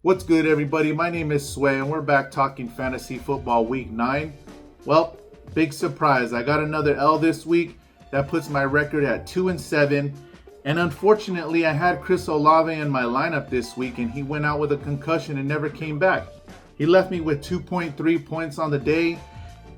What's good, everybody? My name is Sway, and we're back talking fantasy football week 9. Well, big surprise. I got another L this week. That puts my record at 2-7. And unfortunately, I had Chris Olave in my lineup this week, and he went out with a concussion and never came back. He left me with 2.3 points on the day,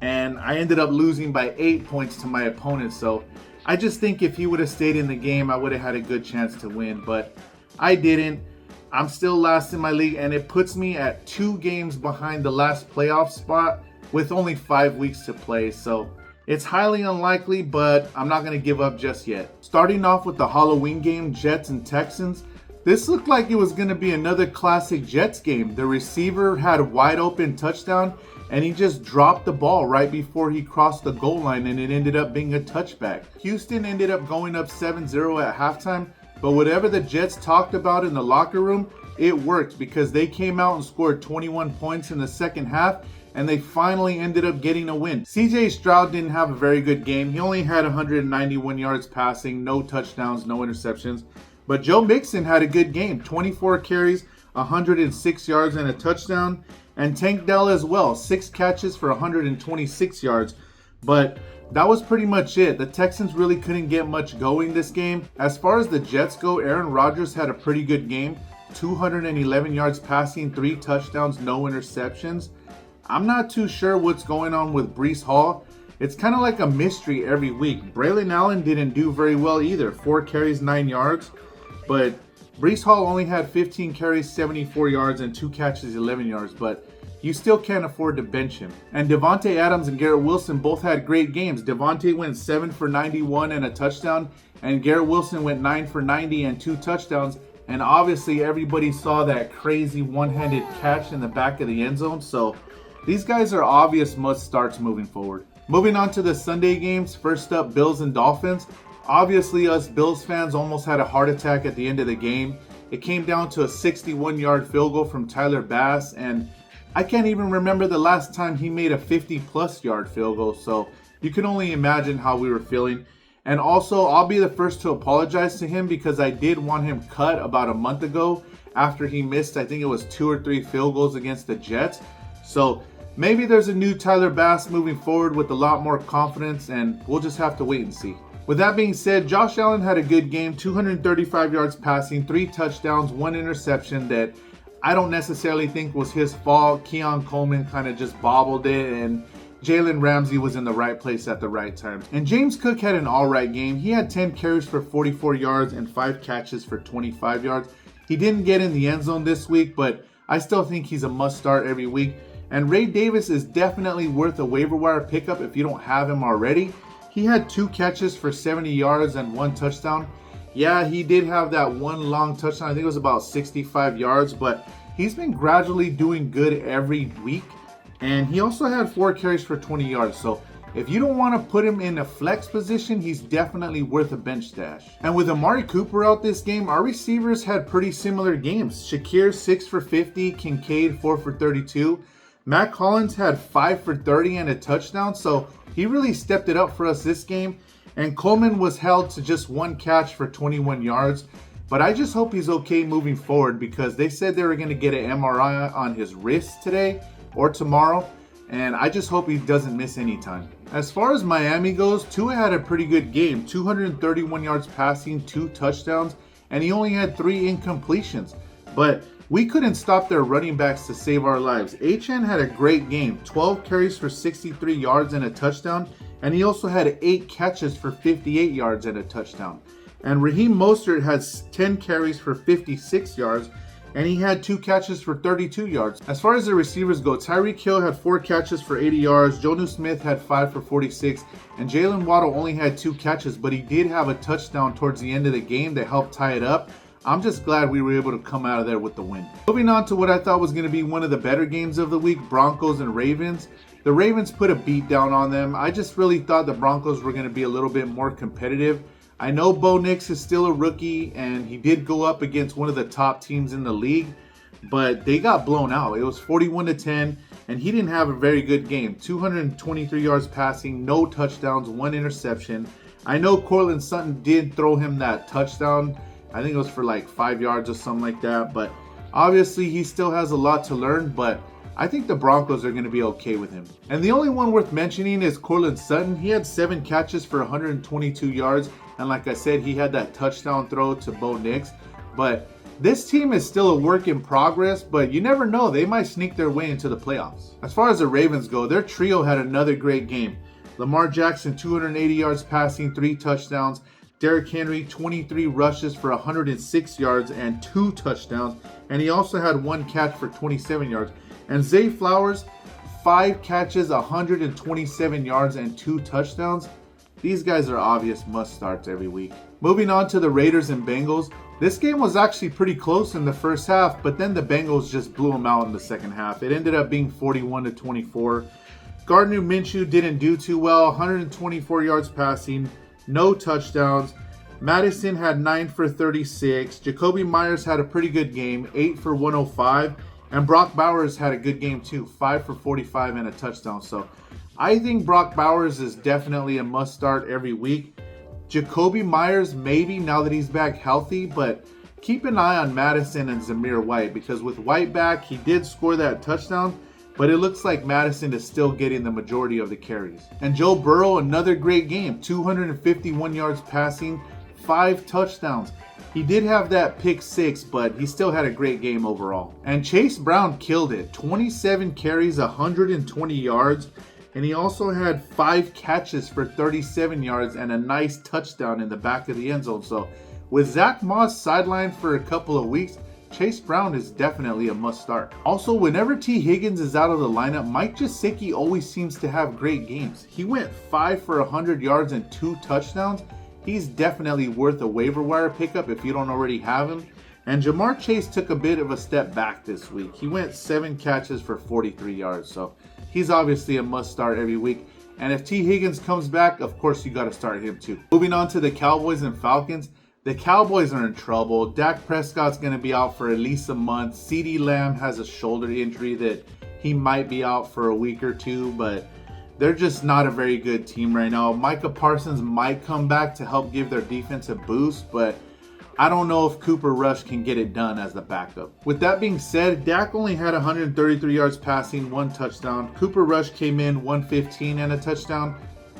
and I ended up losing by 8 points to my opponent. So I just think if he would have stayed in the game, I would have had a good chance to win, but I didn't. I'm still last in my league, and it puts me at 2 games behind the last playoff spot with only 5 weeks to play. So it's highly unlikely, but I'm not going to give up just yet. Starting off with the Halloween game, Jets and Texans. This looked like it was going to be another classic Jets game. The receiver had a wide open touchdown, and he just dropped the ball right before he crossed the goal line, and it ended up being a touchback. Houston ended up going up 7-0 at halftime. But whatever the Jets talked about in the locker room, it worked because they came out and scored 21 points in the second half, and they finally ended up getting a win. CJ Stroud didn't have a very good game. He only had 191 yards passing, no touchdowns, no interceptions. But Joe Mixon had a good game, 24 carries, 106 yards and a touchdown. And Tank Dell as well, 6 catches for 126 yards. But that was pretty much it. The Texans really couldn't get much going this game. As far as the Jets go, Aaron Rodgers had a pretty good game. 211 yards passing, 3 touchdowns, no interceptions. I'm not too sure what's going on with Breece Hall. It's kind of like a mystery every week. Braylon Allen didn't do very well either. 4 carries, 9 yards. But Breece Hall only had 15 carries, 74 yards, and 2 catches, 11 yards. But you still can't afford to bench him. And Devontae Adams and Garrett Wilson both had great games. Devontae went 7 for 91 and a touchdown, and Garrett Wilson went 9 for 90 and 2 touchdowns. And obviously everybody saw that crazy one-handed catch in the back of the end zone. So these guys are obvious must-starts moving forward. Moving on to the Sunday games. First up, Bills and Dolphins. Obviously us Bills fans almost had a heart attack at the end of the game. It came down to a 61-yard field goal from Tyler Bass, and I can't even remember the last time he made a 50-plus yard field goal, so you can only imagine how we were feeling. And also, I'll be the first to apologize to him because I did want him cut about a month ago after he missed, I think it was 2 or 3 field goals against the Jets. So maybe there's a new Tyler Bass moving forward with a lot more confidence, and we'll just have to wait and see. With that being said, Josh Allen had a good game, 235 yards passing, 3 touchdowns, 1 interception that I don't necessarily think was his fault. Keon Coleman kind of just bobbled it, and Jalen Ramsey was in the right place at the right time. And James Cook had an alright game. He had 10 carries for 44 yards and 5 catches for 25 yards. He didn't get in the end zone this week, but I still think he's a must start every week. And Ray Davis is definitely worth a waiver wire pickup if you don't have him already. He had 2 catches for 70 yards and 1 touchdown. Yeah, he did have that 1 long touchdown. I think it was about 65 yards, but he's been gradually doing good every week. And he also had 4 carries for 20 yards. So if you don't want to put him in a flex position, he's definitely worth a bench stash. And with Amari Cooper out this game, our receivers had pretty similar games. Shakir 6 for 50, Kincaid 4 for 32. Matt Collins had 5 for 30 and a touchdown. So he really stepped it up for us this game. And Coleman was held to just 1 catch for 21 yards. But I just hope he's okay moving forward because they said they were going to get an MRI on his wrist today or tomorrow. And I just hope he doesn't miss any time. As far as Miami goes, Tua had a pretty good game. 231 yards passing, 2 touchdowns, and he only had 3 incompletions. But we couldn't stop their running backs to save our lives. Achane had a great game. 12 carries for 63 yards and a touchdown. And he also had 8 catches for 58 yards and a touchdown. And Raheem Mostert has 10 carries for 56 yards, and he had 2 catches for 32 yards. As far as the receivers go, Tyreek Hill had 4 catches for 80 yards, Jonnu Smith had 5 for 46, and Jalen Waddle only had 2 catches, but he did have a touchdown towards the end of the game that helped tie it up. I'm just glad we were able to come out of there with the win. Moving on to what I thought was going to be one of the better games of the week, Broncos and Ravens. The Ravens put a beat down on them. I just really thought the Broncos were going to be a little bit more competitive. I know Bo Nix is still a rookie, and he did go up against one of the top teams in the league, but they got blown out. It was 41-10, and he didn't have a very good game. 223 yards passing, no touchdowns, 1 interception. I know Courtland Sutton did throw him that touchdown. I think it was for like 5 yards or something like that, but Obviously, he still has a lot to learn, but I think the Broncos are going to be okay with him. And the only one worth mentioning is Courtland Sutton. He had 7 catches for 122 yards. And like I said, he had that touchdown throw to Bo Nix. But this team is still a work in progress, but you never know. They might sneak their way into the playoffs. As far as the Ravens go, their trio had another great game. Lamar Jackson, 280 yards passing, 3 touchdowns. Derrick Henry, 23 rushes for 106 yards and 2 touchdowns. And he also had 1 catch for 27 yards. And Zay Flowers, 5 catches, 127 yards, and 2 touchdowns. These guys are obvious must-starts every week. Moving on to the Raiders and Bengals. This game was actually pretty close in the first half, but then the Bengals just blew them out in the second half. It ended up being 41-24. Gardner Minshew didn't do too well, 124 yards passing, no touchdowns. Madison had 9 for 36. Jacoby Myers had a pretty good game, 8 for 105. And Brock Bowers had a good game too, 5 for 45 and a touchdown. So I think Brock Bowers is definitely a must start every week. Jacoby Myers maybe now that he's back healthy, but keep an eye on Madison and Zamir White, because with White back, he did score that touchdown, but it looks like Madison is still getting the majority of the carries. And Joe Burrow, another great game, 251 yards passing, 5 touchdowns. He did have that pick 6, but he still had a great game overall. And Chase Brown killed it. 27 carries, 120 yards. And he also had 5 catches for 37 yards and a nice touchdown in the back of the end zone. So with Zach Moss sidelined for a couple of weeks, Chase Brown is definitely a must start. Also, whenever T. Higgins is out of the lineup, Mike Gesicki always seems to have great games. He went 5 for 100 yards and 2 touchdowns. He's definitely worth a waiver wire pickup if you don't already have him. And Jamar Chase took a bit of a step back this week. He went 7 catches for 43 yards. So he's obviously a must start every week. And if T. Higgins comes back, of course you got to start him too. Moving on to the Cowboys and Falcons. The Cowboys are in trouble. Dak Prescott's going to be out for at least a month. CeeDee Lamb has a shoulder injury that he might be out for a week or two, but they're just not a very good team right now. Micah Parsons might come back to help give their defense a boost, but I don't know if Cooper Rush can get it done as the backup. With that being said, Dak only had 133 yards passing, 1 touchdown. Cooper Rush came in 115 and a touchdown.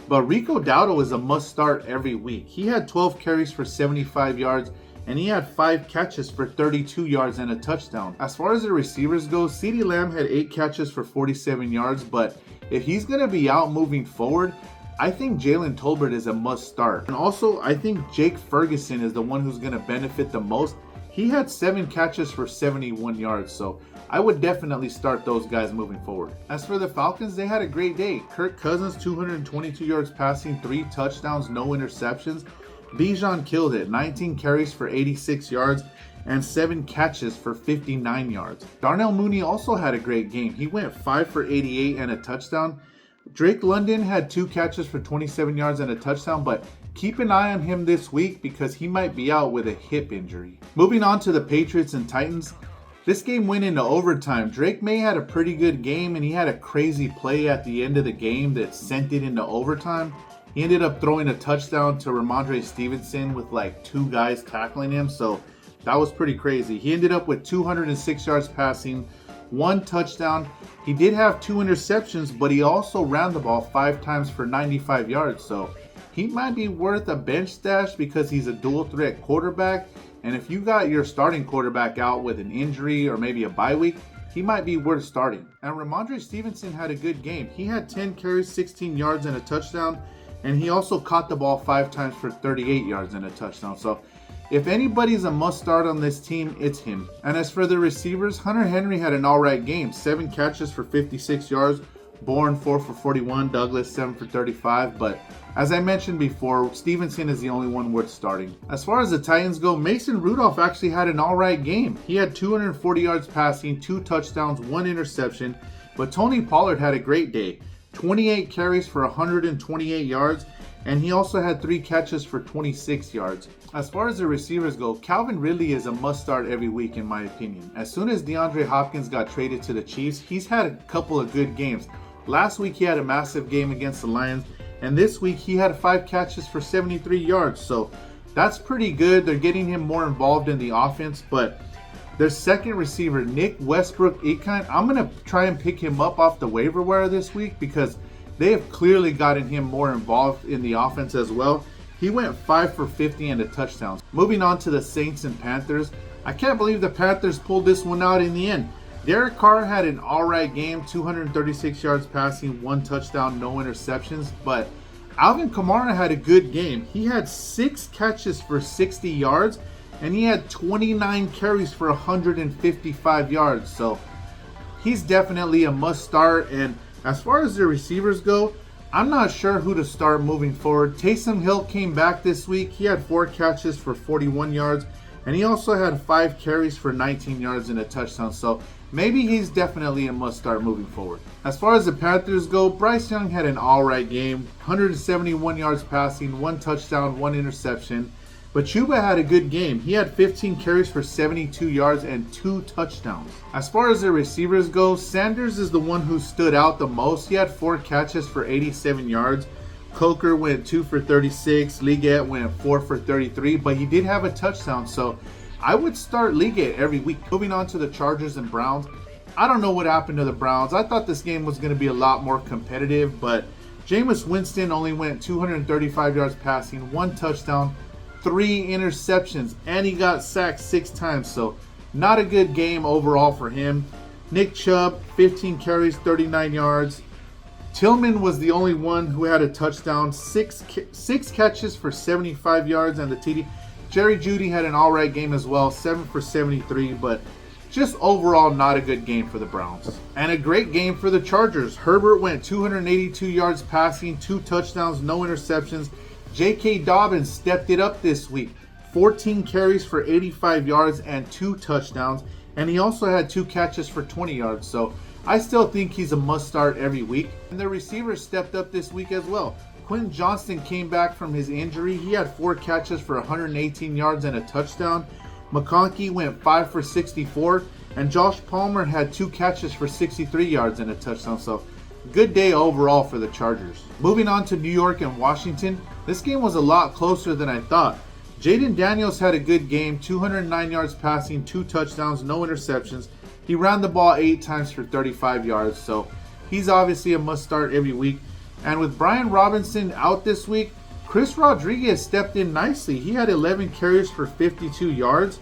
But Rico Dowdle is a must start every week. He had 12 carries for 75 yards, and he had 5 catches for 32 yards and a touchdown. As far as the receivers go, CeeDee Lamb had 8 catches for 47 yards, but if he's going to be out moving forward, I think Jalen Tolbert is a must start. And also, I think Jake Ferguson is the one who's going to benefit the most. He had 7 catches for 71 yards, so I would definitely start those guys moving forward. As for the Falcons, they had a great day. Kirk Cousins, 222 yards passing, 3 touchdowns, no interceptions. Bijan killed it, 19 carries for 86 yards and 7 catches for 59 yards. Darnell Mooney also had a great game. He went 5 for 88 and a touchdown. Drake London had 2 catches for 27 yards and a touchdown, but keep an eye on him this week because he might be out with a hip injury. Moving on to the Patriots and Titans. This game went into overtime. Drake May had a pretty good game, and he had a crazy play at the end of the game that sent it into overtime. He ended up throwing a touchdown to Ramondre Stevenson with like 2 guys tackling him, so that was pretty crazy. He ended up with 206 yards passing, 1 touchdown. He did have 2 interceptions, but he also ran the ball 5 times for 95 yards, so he might be worth a bench stash because he's a dual threat quarterback. And if you got your starting quarterback out with an injury or maybe a bye week, he might be worth starting. And Ramondre Stevenson had a good game. He had 10 carries, 16 yards, and a touchdown. And he also caught the ball 5 times for 38 yards and a touchdown. So if anybody's a must start on this team, it's him. And as for the receivers, Hunter Henry had an alright game. 7 catches for 56 yards. Bourne 4 for 41. Douglas 7 for 35. But as I mentioned before, Stevenson is the only one worth starting. As far as the Titans go, Mason Rudolph actually had an alright game. He had 240 yards passing, 2 touchdowns, 1 interception. But Tony Pollard had a great day. 28 carries for 128 yards. And he also had 3 catches for 26 yards. As far as the receivers go, Calvin Ridley is a must start every week in my opinion. As soon as DeAndre Hopkins got traded to the Chiefs, he's had a couple of good games. Last week he had a massive game against the Lions. And this week he had 5 catches for 73 yards. So that's pretty good. They're getting him more involved in the offense. But Their second receiver, Nick Westbrook-Ikhine, I'm going to try and pick him up off the waiver wire this week because they have clearly gotten him more involved in the offense as well. He went 5 for 50 and a touchdown. Moving on to the Saints and Panthers. I can't believe the Panthers pulled this one out in the end. Derek Carr had an alright game, 236 yards passing, 1 touchdown, no interceptions. But Alvin Kamara had a good game. He had 6 catches for 60 yards, and he had 29 carries for 155 yards. So he's definitely a must start. And as far as the receivers go, I'm not sure who to start moving forward. Taysom Hill came back this week. He had 4 catches for 41 yards, and he also had 5 carries for 19 yards and a touchdown. So maybe he's definitely a must start moving forward. As far as the Panthers go, Bryce Young had an alright game, 171 yards passing, 1 touchdown, 1 interception. But Chuba had a good game. He had 15 carries for 72 yards and 2 touchdowns. As far as the receivers go, Sanders is the one who stood out the most. He had 4 catches for 87 yards. Coker went 2 for 36. Liggett went 4 for 33, but he did have a touchdown. So I would start Liggett every week. Moving on to the Chargers and Browns. I don't know what happened to the Browns. I thought this game was going to be a lot more competitive, but Jameis Winston only went 235 yards passing, 1 touchdown, 3 interceptions, and he got sacked 6 times. So not a good game overall for him. Nick Chubb, 15 carries, 39 yards. Tillman was the only one who had a touchdown, 6 catches for 75 yards and the TD. Jerry Jeudy had an alright game as well, 7 for 73, but just overall not a good game for the Browns. And a great game for the Chargers. Herbert went 282 yards passing, 2 touchdowns, no interceptions. J.K. Dobbins stepped it up this week, 14 carries for 85 yards and 2 touchdowns, and he also had 2 catches for 20 yards. So I still think he's a must start every week. And the receivers stepped up this week as well. Quentin Johnston came back from his injury. He had 4 catches for 118 yards and a touchdown. McConkey went 5 for 64, and Josh Palmer had 2 catches for 63 yards and a touchdown. So good day overall for the Chargers. Moving on to New York and Washington. This game was a lot closer than I thought. Jaden Daniels had a good game, 209 yards passing, 2 touchdowns, no interceptions. He ran the ball 8 times for 35 yards, so he's obviously a must start every week. And with Brian Robinson out this week, Chris Rodriguez stepped in nicely. He had 11 carries for 52 yards,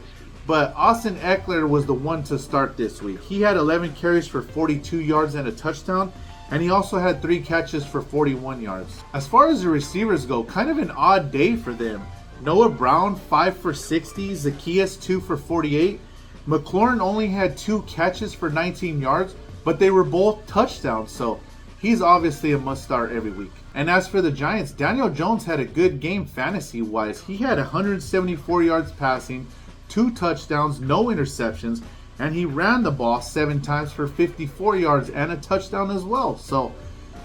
but Austin Eckler was the one to start this week. He had 11 carries for 42 yards and a touchdown, and he also had 3 catches for 41 yards. As far as the receivers go, kind of an odd day for them. Noah Brown, 5 for 60, Zacchaeus, 2 for 48. McLaurin only had 2 catches for 19 yards, but they were both touchdowns, so he's obviously a must start every week. And as for the Giants, Daniel Jones had a good game fantasy-wise. He had 174 yards passing, 2 touchdowns, no interceptions, and he ran the ball 7 times for 54 yards and a touchdown as well. So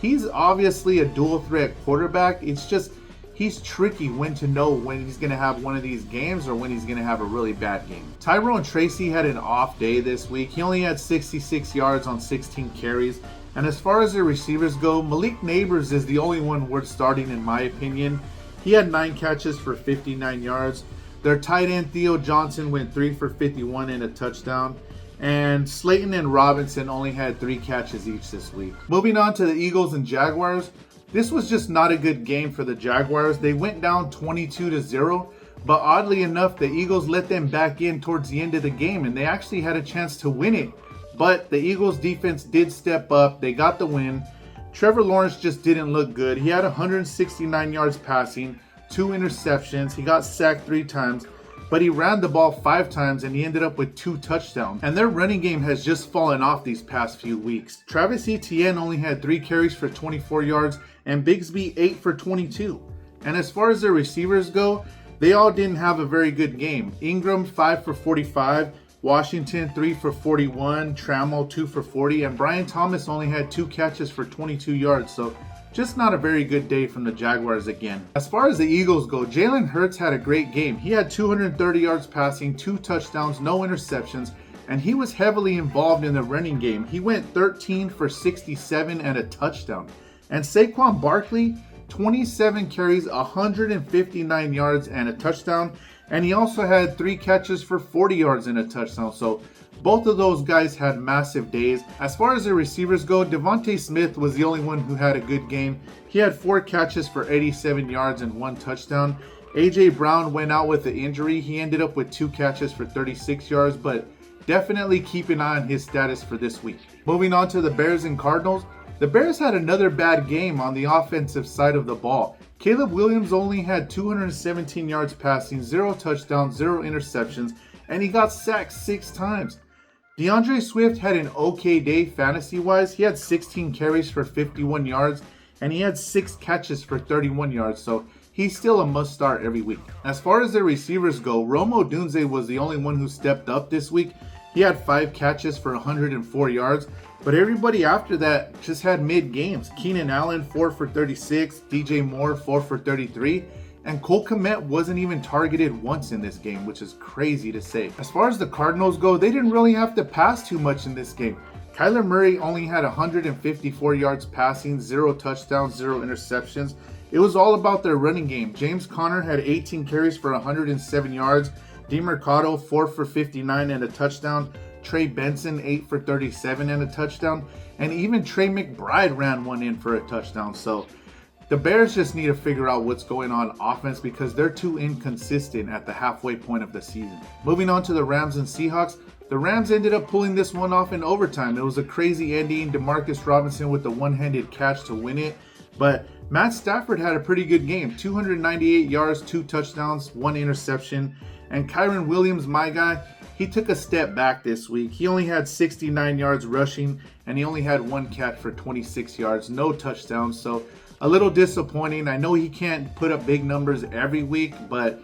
he's obviously a dual threat quarterback. It's just he's tricky when to know when he's going to have one of these games or when he's going to have a really bad game. Tyrone Tracy had an off day this week. He only had 66 yards on 16 carries. And as far as the receivers go, Malik Neighbors is the only one worth starting in my opinion. He had 9 catches for 59 yards. Their tight end Theo Johnson went 3 for 51 and a touchdown. And Slayton and Robinson only had 3 catches each this week. Moving on to the Eagles and Jaguars. This was just not a good game for the Jaguars. They went down 22-0, but oddly enough, the Eagles let them back in towards the end of the game, and they actually had a chance to win it. But the Eagles defense did step up. They got the win. Trevor Lawrence just didn't look good. He had 169 yards passing, 2 interceptions. He got sacked 3 times, but he ran the ball 5 times and he ended up with 2 touchdowns. And their running game has just fallen off these past few weeks. Travis Etienne only had 3 carries for 24 yards and Bigsby 8 for 22. And as far as their receivers go, they all didn't have a very good game. Ingram 5 for 45, Washington 3 for 41, Trammell 2 for 40, and Brian Thomas only had 2 catches for 22 yards. So just not a very good day from the Jaguars again. As far as the Eagles go, Jalen Hurts had a great game. He had 230 yards passing, 2 touchdowns, no interceptions, and he was heavily involved in the running game. He went 13 for 67 and a touchdown. And Saquon Barkley, 27 carries, 159 yards and a touchdown. And he also had 3 catches for 40 yards and a touchdown. So both of those guys had massive days. As far as the receivers go, Devontae Smith was the only one who had a good game. He had 4 catches for 87 yards and 1 touchdown. AJ Brown went out with the injury. He ended up with 2 catches for 36 yards, but definitely keep an eye on his status for this week. Moving on to the Bears and Cardinals. The Bears had another bad game on the offensive side of the ball. Caleb Williams only had 217 yards passing, 0 touchdowns, 0 interceptions, and he got sacked 6 times. DeAndre Swift had an okay day fantasy-wise. He had 16 carries for 51 yards, and he had 6 catches for 31 yards, so he's still a must-start every week. As far as the receivers go, Rome Odunze was the only one who stepped up this week. He had 5 catches for 104 yards, but everybody after that just had mid-games. Keenan Allen, 4 for 36, DJ Moore, 4 for 33, and Cole Kmet wasn't even targeted once in this game, which is crazy to say. As far as the Cardinals go, they didn't really have to pass too much in this game. Kyler Murray only had 154 yards passing, 0 touchdowns, 0 interceptions. It was all about their running game. James Conner had 18 carries for 107 yards. DeMercado, 4 for 59 and a touchdown. Trey Benson, 8 for 37 and a touchdown. And even Trey McBride ran one in for a touchdown. So the Bears just need to figure out what's going on offense because they're too inconsistent at the halfway point of the season. Moving on to the Rams and Seahawks. The Rams ended up pulling this one off in overtime. It was a crazy ending. Demarcus Robinson with the one-handed catch to win it. But Matt Stafford had a pretty good game. 298 yards, 2 touchdowns, 1 interception. And Kyren Williams, my guy, he took a step back this week. He only had 69 yards rushing, and he only had 1 catch for 26 yards, no touchdowns. So a little disappointing. I know he can't put up big numbers every week, but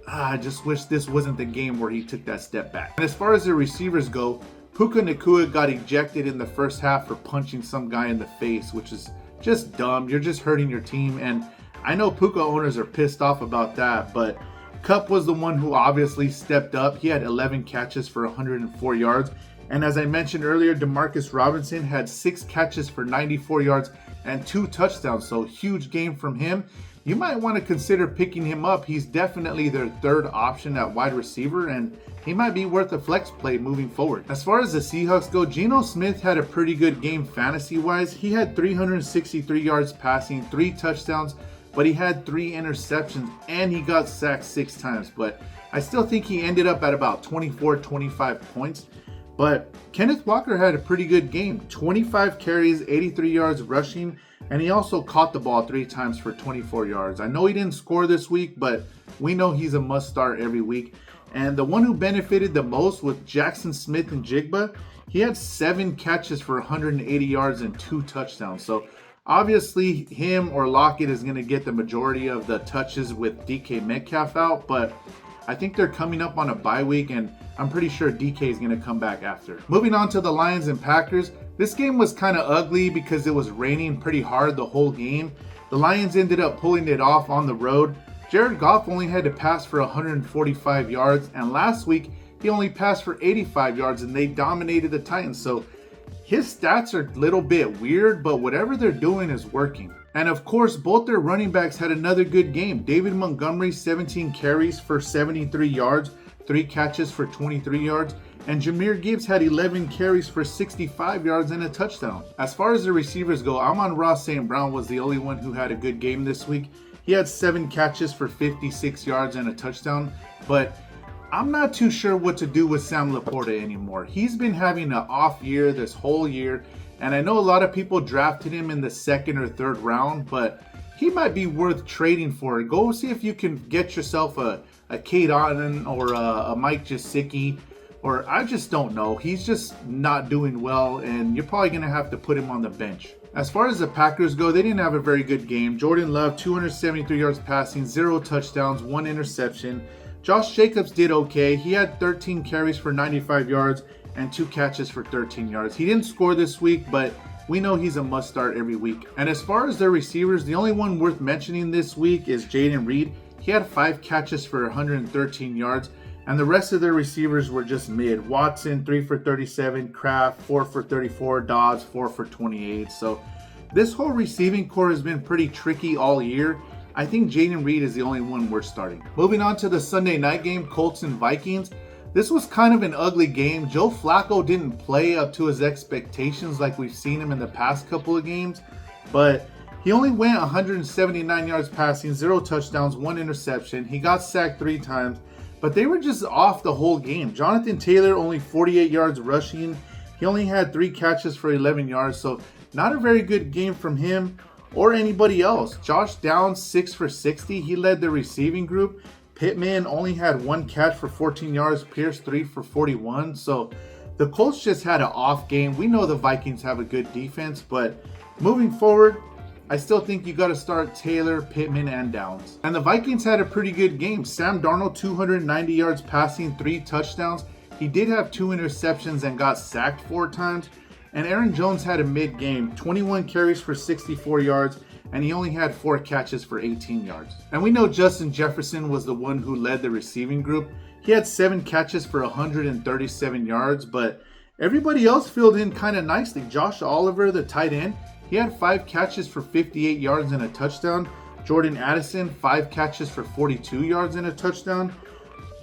I just wish this wasn't the game where he took that step back. And as far as the receivers go, Puka Nacua got ejected in the first half for punching some guy in the face, which is just dumb. You're just hurting your team. And I know Puka owners are pissed off about that, but Kupp was the one who obviously stepped up. He had 11 catches for 104 yards. And as I mentioned earlier, Demarcus Robinson had 6 catches for 94 yards and 2 touchdowns. So huge game from him. You might want to consider picking him up. He's definitely their 3rd option at wide receiver, and he might be worth a flex play moving forward. As far as the Seahawks go, Geno Smith had a pretty good game fantasy-wise. He had 363 yards passing, 3 touchdowns, but he had 3 interceptions, and he got sacked 6 times. But I still think he ended up at about 24, 25 points. But Kenneth Walker had a pretty good game. 25 carries, 83 yards rushing, and he also caught the ball 3 times for 24 yards. I know he didn't score this week, but we know he's a must-start every week. And the one who benefited the most was Jackson Smith and Jigba. He had 7 catches for 180 yards and 2 touchdowns. So obviously him or Lockett is going to get the majority of the touches with DK Metcalf out, but I think they're coming up on a bye week, and I'm pretty sure DK is going to come back after. Moving on to the Lions and Packers. This game was kind of ugly because it was raining pretty hard the whole game. The Lions ended up pulling it off on the road. Jared Goff only had to pass for 145 yards, and last week he only passed for 85 yards, and they dominated the Titans. So his stats are a little bit weird, but whatever they're doing is working. And of course, both their running backs had another good game. David Montgomery, 17 carries for 73 yards, 3 catches for 23 yards. And Jahmyr Gibbs had 11 carries for 65 yards and a touchdown. As far as the receivers go, Amon-Ra St. Brown was the only one who had a good game this week. He had 7 catches for 56 yards and a touchdown. But I'm not too sure what to do with Sam Laporta anymore. He's been having an off year this whole year. And I know a lot of people drafted him in the 2nd or 3rd round, but he might be worth trading for. Go see if you can get yourself a Cade Otton or a Mike Gesicki, or I just don't know. He's just not doing well, and you're probably going to have to put him on the bench. As far as the Packers go, they didn't have a very good game. Jordan Love, 273 yards passing, 0 touchdowns, 1 interception. Josh Jacobs did okay. He had 13 carries for 95 yards and 2 catches for 13 yards. He didn't score this week, but we know he's a must-start every week. And as far as their receivers, the only one worth mentioning this week is Jayden Reed. He had 5 catches for 113 yards, and the rest of their receivers were just mid. Watson, 3 for 37, Kraft, 4 for 34, Dodds, 4 for 28. So this whole receiving core has been pretty tricky all year. I think Jayden Reed is the only one we're starting. Moving on to the Sunday night game, Colts and Vikings. This was kind of an ugly game. Joe Flacco didn't play up to his expectations like we've seen him in the past couple of games, but he only went 179 yards passing, 0 touchdowns, 1 interception. He got sacked 3 times, but they were just off the whole game. Jonathan Taylor only 48 yards rushing. He only had 3 catches for 11 yards, so not a very good game from him or anybody else. Josh Downs, 6 for 60. He led the receiving group. Pittman only had 1 catch for 14 yards. Pierce, 3 for 41. So the Colts just had an off game. We know the Vikings have a good defense, but moving forward, I still think you got to start Taylor, Pittman, and Downs. And the Vikings had a pretty good game. Sam Darnold, 290 yards passing, 3 touchdowns. He did have 2 interceptions and got sacked 4 times. And Aaron Jones had a mid-game, 21 carries for 64 yards, and he only had 4 catches for 18 yards. And we know Justin Jefferson was the one who led the receiving group. He had 7 catches for 137 yards, but everybody else filled in kind of nicely. Josh Oliver, the tight end, he had 5 catches for 58 yards and a touchdown. Jordan Addison, 5 catches for 42 yards and a touchdown.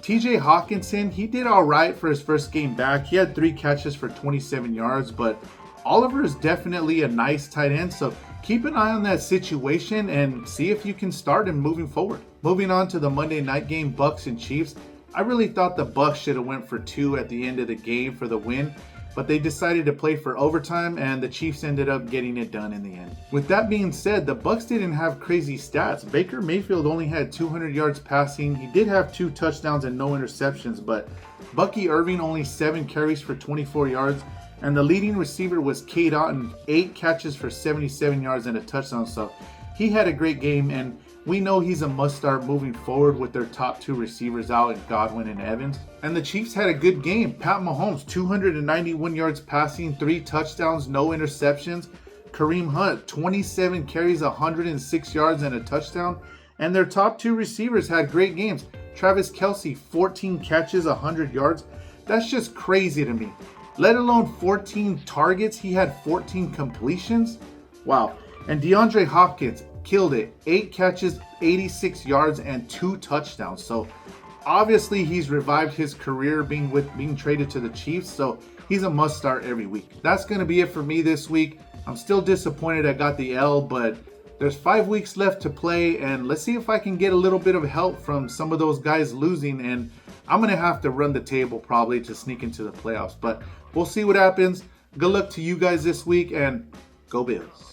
TJ Hawkinson, he did all right for his first game back. He had 3 catches for 27 yards, but Oliver is definitely a nice tight end, so keep an eye on that situation and see if you can start him moving forward. Moving on to the Monday night game, Bucks and Chiefs. I really thought the Bucks should have went for 2 at the end of the game for the win, but they decided to play for overtime and the Chiefs ended up getting it done in the end. With that being said, the Bucks didn't have crazy stats. Baker Mayfield only had 200 yards passing. He did have 2 touchdowns and no interceptions, but Bucky Irving only 7 carries for 24 yards. And the leading receiver was Cade Otton, 8 catches for 77 yards and a touchdown. So he had a great game, and we know he's a must-start moving forward with their top 2 receivers out in Godwin and Evans. And the Chiefs had a good game. Pat Mahomes, 291 yards passing, 3 touchdowns, no interceptions. Kareem Hunt, 27 carries, 106 yards and a touchdown. And their top 2 receivers had great games. Travis Kelce, 14 catches, 100 yards. That's just crazy to me. Let alone 14 targets, he had 14 completions. Wow. And DeAndre Hopkins killed it. 8 catches, 86 yards, and 2 touchdowns. So obviously he's revived his career being traded to the Chiefs. So he's a must start every week. That's going to be it for me this week. I'm still disappointed I got the L, but there's 5 weeks left to play, and let's see if I can get a little bit of help from some of those guys losing, and I'm going to have to run the table probably to sneak into the playoffs, but we'll see what happens. Good luck to you guys this week, and go Bills.